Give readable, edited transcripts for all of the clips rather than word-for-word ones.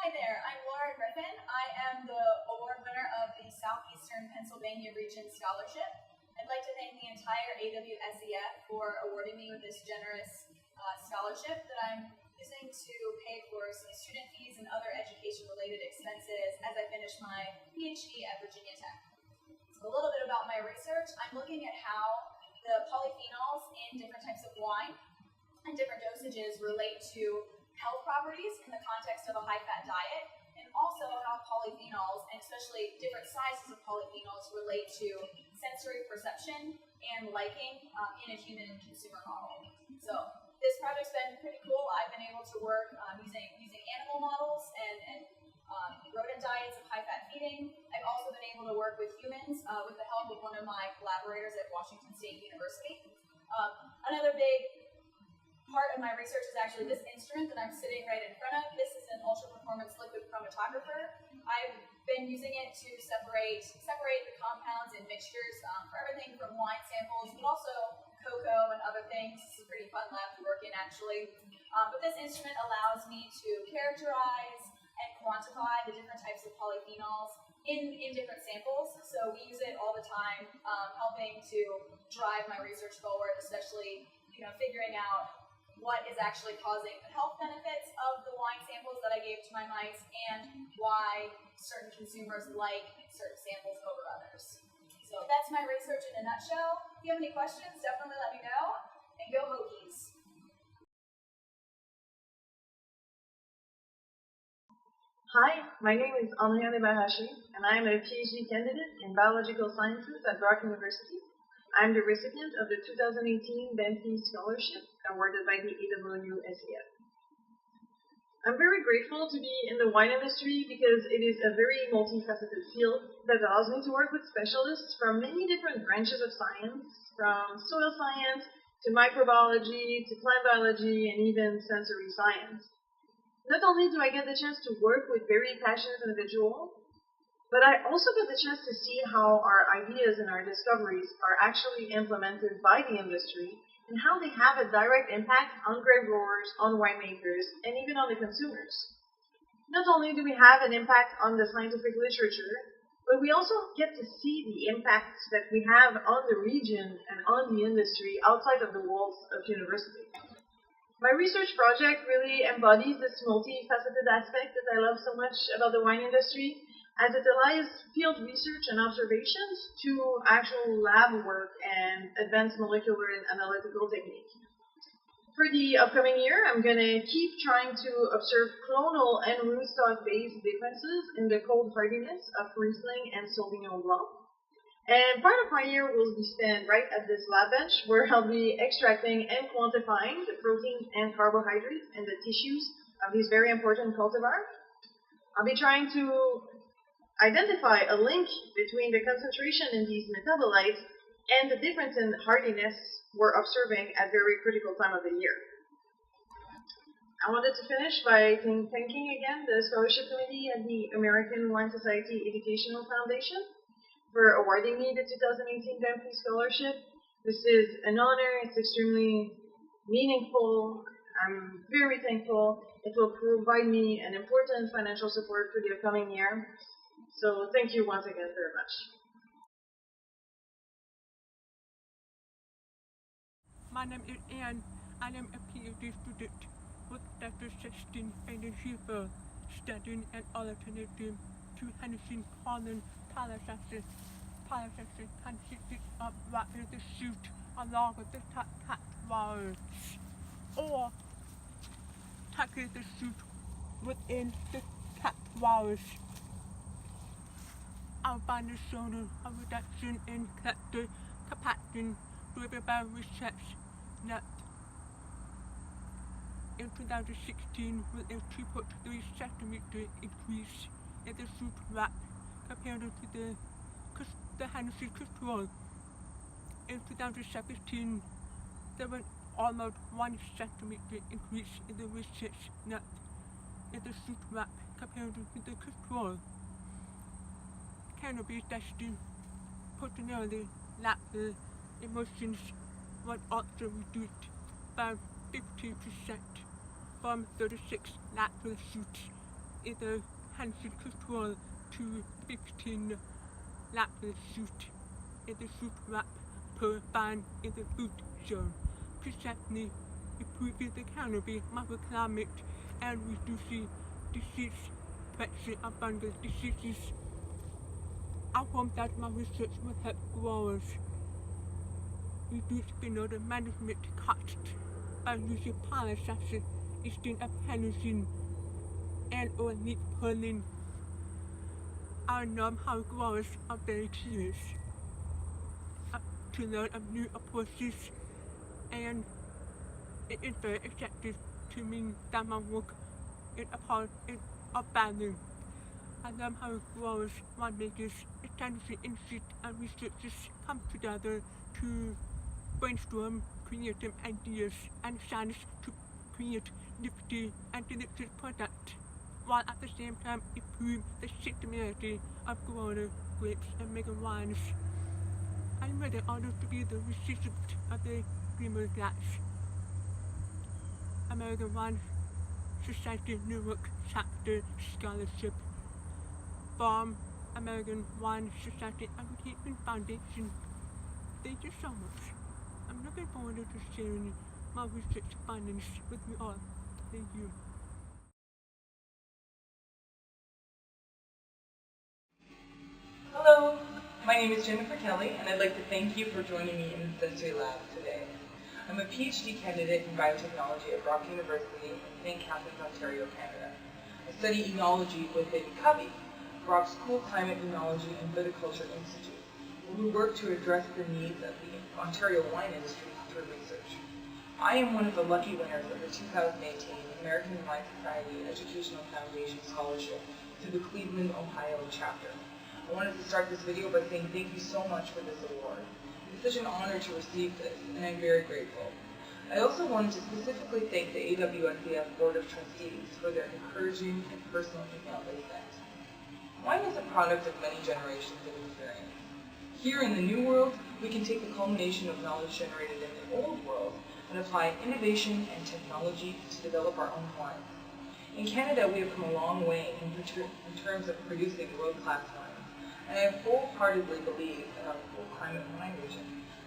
Hi there, I'm Laura Griffin. I am the award winner of the Southeastern Pennsylvania Region Scholarship. I'd like to thank the entire AWSEF for awarding me with this generous scholarship that I'm using to pay for some student fees and other education-related expenses as I finish my PhD at Virginia Tech. So a little bit about my research. I'm looking at how the polyphenols in different types of wine and different dosages relate to health properties in the context of a high-fat diet, and also how polyphenols, and especially different sizes of polyphenols, relate to sensory perception and liking in a human and consumer model. So this project's been pretty cool. I've been able to work using animal models and rodent diets of high-fat feeding. I've also been able to work with humans with the help of one of my collaborators at Washington State University. Another big part of my research is actually this instrument that I'm sitting right in front of. This is an ultra-performance liquid chromatographer. I've been using it to separate the compounds and mixtures for everything from wine samples, but also cocoa and other things. It's a pretty fun lab to work in, actually. But this instrument allows me to characterize and quantify the different types of polyphenols in different samples. So we use it all the time, helping to drive my research forward, especially figuring out what is actually causing the health benefits of the wine samples that I gave to my mice, and why certain consumers like certain samples over others. So that's my research in a nutshell. If you have any questions, definitely let me know, and go Hokies! Hi, my name is Andrea Nebarashi, and I am a PhD candidate in biological sciences at Brock University. I am the recipient of the 2018 Bentley Scholarship awarded by the AWSEF. I'm very grateful to be in the wine industry because it is a very multifaceted field that allows me to work with specialists from many different branches of science, from soil science to microbiology to plant biology and even sensory science. Not only do I get the chance to work with very passionate individuals, but I also get the chance to see how our ideas and our discoveries are actually implemented by the industry and how they have a direct impact on grape growers, on winemakers, and even on the consumers. Not only do we have an impact on the scientific literature, but we also get to see the impacts that we have on the region and on the industry outside of the walls of university. My research project really embodies this multifaceted aspect that I love so much about the wine industry, as it allows field research and observations to actual lab work and advanced molecular and analytical techniques. For the upcoming year, I'm going to keep trying to observe clonal and rootstock-based differences in the cold hardiness of Riesling and Sauvignon Blanc. And part of my year will be spent right at this lab bench, where I'll be extracting and quantifying the proteins and carbohydrates in the tissues of these very important cultivars. I'll be trying to identify a link between the concentration in these metabolites and the difference in hardiness we're observing at very critical time of the year. I wanted to finish by thanking again the scholarship committee at the American Wine Society Educational Foundation for awarding me the 2018 Bentley Scholarship. This is an honor. It's extremely meaningful. I'm very thankful. It will provide me an important financial support for the upcoming year. So thank you once again very much. My name is Anne. I am a PhD student with Dr. Sexton Energy for studying an alternative to Hennessy pollen polysaccharides. Polysaccharides consist of what is the shoot along with the top wires, or tackle the shoot within the top wires. Albino shown a reduction in collector capacity driven by research that in 2016 with a 2.3 centimeter increase in the shoot wrap compared to the Hennessy control. In 2017, there was almost 1 centimeter increase in the research nut in the shoot wrap compared to the control. Cannabis testing particularly lateral emissions was also reduced by 15% from 36 lateral shoots is a handshake control to 15 lapis suit. Is a suit wrap per band in the food zone. Precisely improving the canopy, microclimate, and reducing disease pressure among the diseases. I hope that my research will help growers reduce the management costs by using pollinators instead of penicillin and or leaf pollen. I know how growers are very curious to learn of new approaches, and it is very effective to me that my work is a part of value. I love how growers, winemakers, scientific institutes, and researchers come together to brainstorm creative ideas and science to create nifty and delicious products, while at the same time improve the sustainability of growing grapes and making wines. I'm really honored to be the recipient of the Greenwood Glass American Wine Society Newark Chapter Scholarship from American Wine Society Education Foundation. Thank you so much. I'm looking forward to sharing my research findings with you all. Thank you. Hello, my name is Jennifer Kelly, and I'd like to thank you for joining me in the sensory lab today. I'm a PhD candidate in biotechnology at Brock University in St. Catharines, Ontario, Canada. I study enology within CUBI, Brock's Cool Climate Enology and Viticulture Institute, where we work to address the needs of the Ontario wine industry through research. I am one of the lucky winners of the 2018 American Wine Society Educational Foundation Scholarship through the Cleveland, Ohio chapter. I wanted to start this video by saying thank you so much for this award. It's such an honor to receive this, and I'm very grateful. I also wanted to specifically thank the AWSEF Board of Trustees for their encouraging and personal email they sent. Wine is a product of many generations of experience. Here in the New World, we can take the culmination of knowledge generated in the Old World and apply innovation and technology to develop our own wine. In Canada, we have come a long way in terms of producing world-class wine, and I wholeheartedly believe in our cool climate wine region.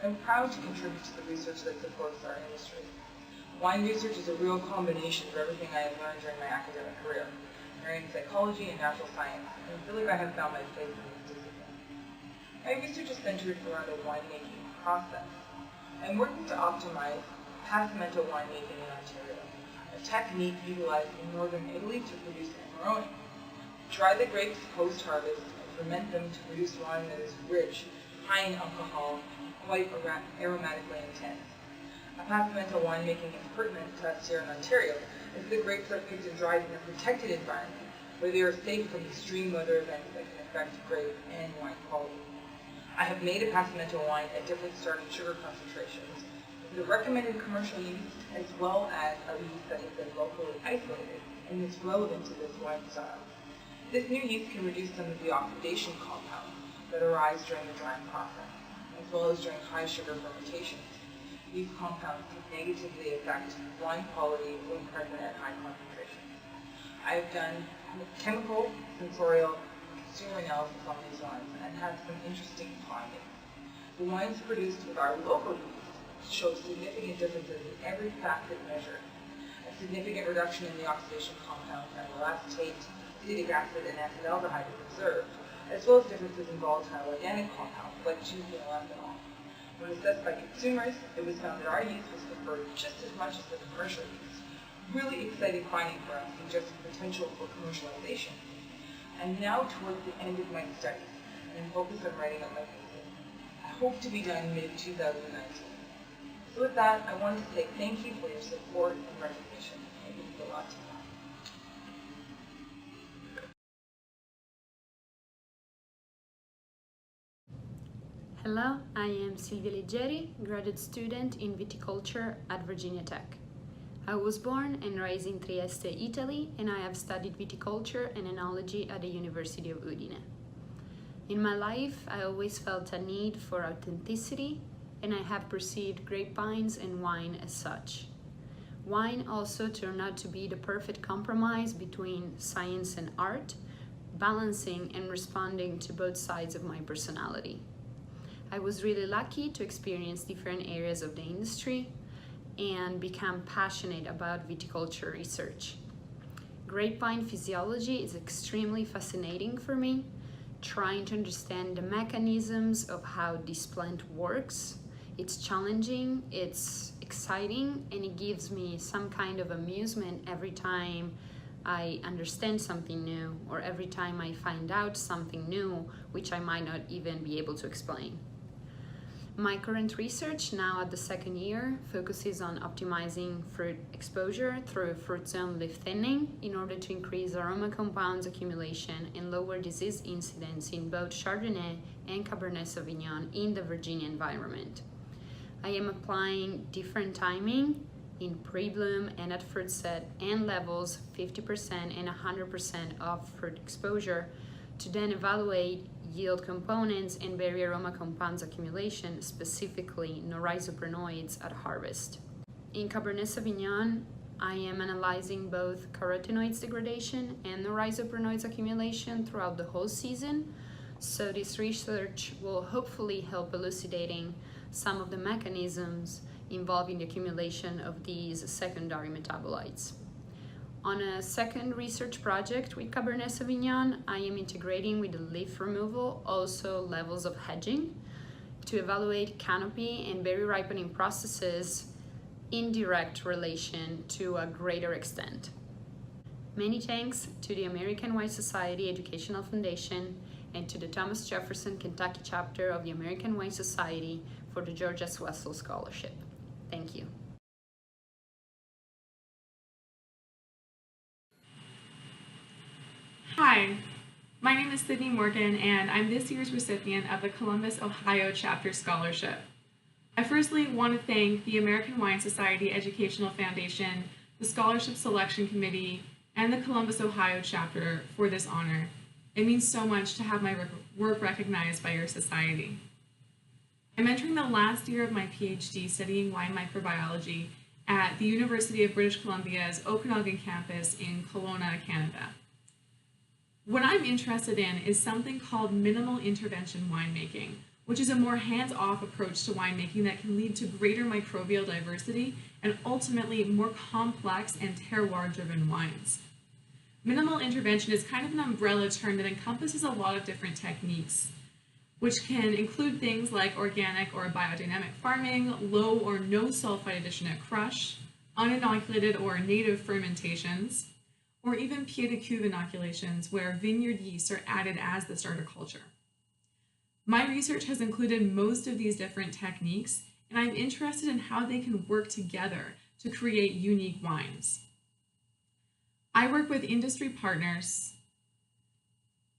I'm proud to contribute to the research that supports our industry. Wine research is a real combination of everything I have learned during my academic career, marrying psychology and natural science, and I feel like I have found my place in this discipline. My research is centered around the winemaking process. I'm working to optimize passamento winemaking in Ontario, a technique utilized in northern Italy to produce Amarone. Dry the grapes post-harvest and ferment them to produce wine that is rich, high in alcohol, and quite aromatically intense. A passamento winemaking is pertinent to us here in Ontario, as the grapes are picked and dried in a protected environment where they are safe from extreme weather events that can affect grape and wine quality. I have made a passamento wine at different starting sugar concentrations, the recommended commercial yeast, as well as a yeast that has been locally isolated and is relevant to this wine style. This new yeast can reduce some of the oxidation compounds that arise during the drying process, as well as during high sugar fermentations. These compounds can negatively affect wine quality when present at high concentrations. I have done chemical, sensorial, and consumer analysis on these wines and have some interesting findings. The wines produced with our local yeast show significant differences in every facet measured. A significant reduction in the oxidation compounds and lactate, acetic acid, and acetaldehyde is observed, as well as differences in volatile organic compounds like ethanol. When assessed by consumers, it was found that our yeast was preferred just as much as the commercial yeast. Really exciting finding for us, suggesting potential for commercialization. I'm now towards the end of my studies, and I'm focused on writing up my thesis. I hope to be done mid-2019. So with that, I wanted to say thank you for your support and recognition. It means a lot to me. Hello, I am Silvia Leggeri, graduate student in viticulture at Virginia Tech. I was born and raised in Trieste, Italy, and I have studied viticulture and enology at the University of Udine. In my life, I always felt a need for authenticity, and I have perceived grapevines and wine as such. Wine also turned out to be the perfect compromise between science and art, balancing and responding to both sides of my personality. I was really lucky to experience different areas of the industry and become passionate about viticulture research. Grapevine physiology is extremely fascinating for me, trying to understand the mechanisms of how this plant works. It's challenging, it's exciting, and it gives me some kind of amusement every time I understand something new or every time I find out something new which I might not even be able to explain. My current research, now at the second year, focuses on optimizing fruit exposure through fruit zone leaf thinning in order to increase aroma compounds accumulation and lower disease incidence in both Chardonnay and Cabernet Sauvignon in the Virginia environment. I am applying different timing in pre-bloom and at fruit set and levels 50% and 100% of fruit exposure to then evaluate yield components and berry aroma compounds accumulation, specifically rhizoprenoids at harvest. In Cabernet Sauvignon, I am analyzing both carotenoids degradation and rhizoprenoids accumulation throughout the whole season, so this research will hopefully help elucidating some of the mechanisms involving the accumulation of these secondary metabolites. On a second research project with Cabernet Sauvignon, I am integrating with the leaf removal also levels of hedging to evaluate canopy and berry ripening processes in direct relation to a greater extent. Many thanks to the American Wine Society Educational Foundation and to the Thomas Jefferson Kentucky chapter of the American Wine Society for the George S. Wessel Scholarship. Thank you. Hi, my name is Sydney Morgan, and I'm this year's recipient of the Columbus, Ohio Chapter Scholarship. I firstly want to thank the American Wine Society Educational Foundation, the Scholarship Selection Committee, and the Columbus, Ohio Chapter for this honor. It means so much to have my work recognized by your society. I'm entering the last year of my PhD studying wine microbiology at the University of British Columbia's Okanagan campus in Kelowna, Canada. What I'm interested in is something called minimal intervention winemaking, which is a more hands-off approach to winemaking that can lead to greater microbial diversity and ultimately more complex and terroir-driven wines. Minimal intervention is kind of an umbrella term that encompasses a lot of different techniques, which can include things like organic or biodynamic farming, low or no sulfite addition at crush, uninoculated or native fermentations, or even pied-de-cuve inoculations where vineyard yeasts are added as the starter culture. My research has included most of these different techniques, and I'm interested in how they can work together to create unique wines. I work with industry partners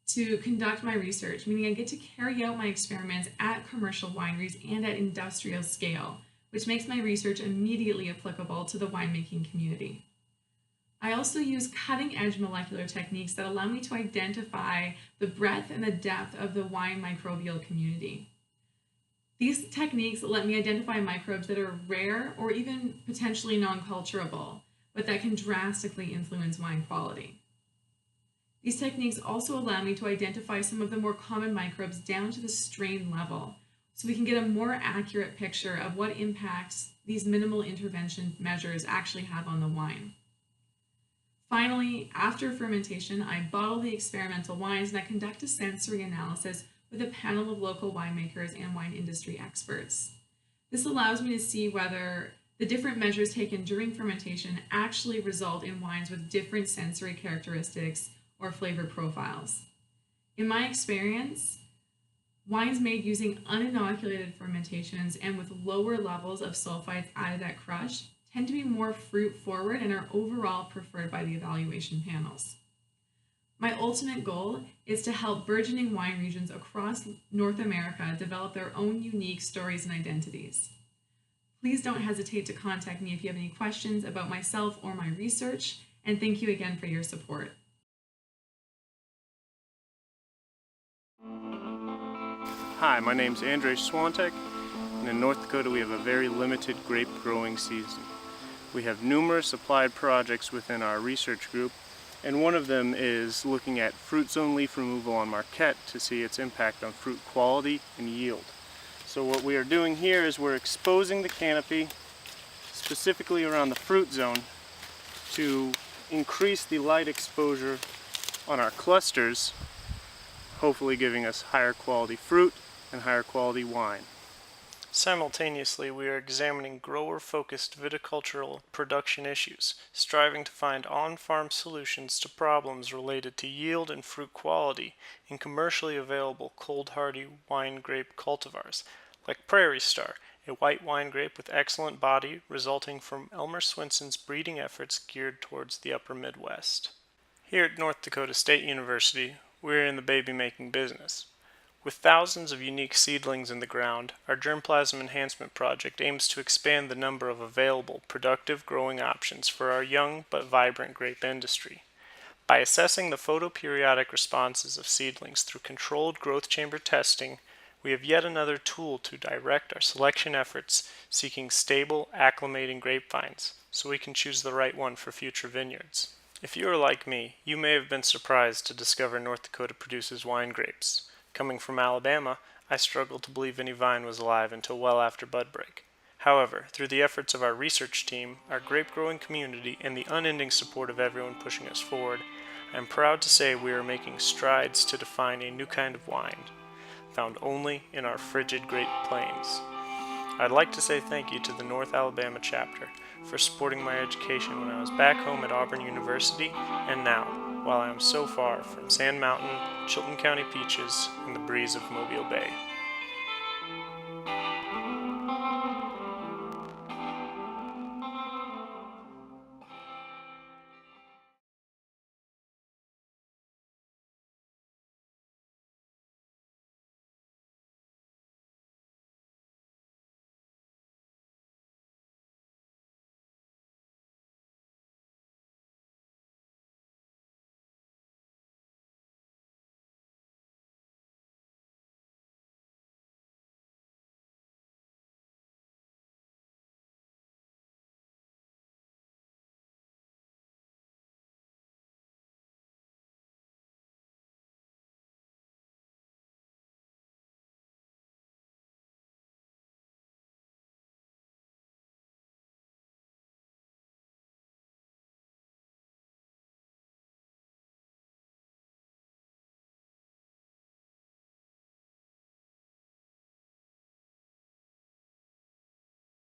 to conduct my research, meaning I get to carry out my experiments at commercial wineries and at industrial scale, which makes my research immediately applicable to the winemaking community. I also use cutting-edge molecular techniques that allow me to identify the breadth and the depth of the wine microbial community. These techniques let me identify microbes that are rare or even potentially non-culturable, but that can drastically influence wine quality. These techniques also allow me to identify some of the more common microbes down to the strain level, so we can get a more accurate picture of what impacts these minimal intervention measures actually have on the wine. Finally, after fermentation, I bottle the experimental wines and I conduct a sensory analysis with a panel of local winemakers and wine industry experts. This allows me to see whether the different measures taken during fermentation actually result in wines with different sensory characteristics or flavor profiles. In my experience, wines made using uninoculated fermentations and with lower levels of sulfites added at crush tend to be more fruit forward and are overall preferred by the evaluation panels. My ultimate goal is to help burgeoning wine regions across North America develop their own unique stories and identities. Please don't hesitate to contact me if you have any questions about myself or my research, and thank you again for your support. Hi, my name is Andrzej Swantek, and in North Dakota we have a very limited grape growing season. We have numerous applied projects within our research group, and one of them is looking at fruit zone leaf removal on Marquette to see its impact on fruit quality and yield. So what we are doing here is we're exposing the canopy specifically around the fruit zone to increase the light exposure on our clusters, hopefully giving us higher quality fruit and higher quality wine. Simultaneously, we are examining grower-focused viticultural production issues, striving to find on-farm solutions to problems related to yield and fruit quality in commercially available cold-hardy wine grape cultivars, like Prairie Star, a white wine grape with excellent body resulting from Elmer Swinson's breeding efforts geared towards the upper Midwest. Here at North Dakota State University, we're in the baby-making business. With thousands of unique seedlings in the ground, our germplasm enhancement project aims to expand the number of available, productive growing options for our young but vibrant grape industry. By assessing the photoperiodic responses of seedlings through controlled growth chamber testing, we have yet another tool to direct our selection efforts, seeking stable, acclimating grapevines, so we can choose the right one for future vineyards. If you are like me, you may have been surprised to discover North Dakota produces wine grapes. Coming from Alabama, I struggled to believe any vine was alive until well after bud break. However, through the efforts of our research team, our grape growing community, and the unending support of everyone pushing us forward, I am proud to say we are making strides to define a new kind of wine, found only in our frigid Great Plains. I'd like to say thank you to the North Alabama chapter for supporting my education when I was back home at Auburn University, and now, while I am so far from Sand Mountain, Chilton County peaches, and the breeze of Mobile Bay.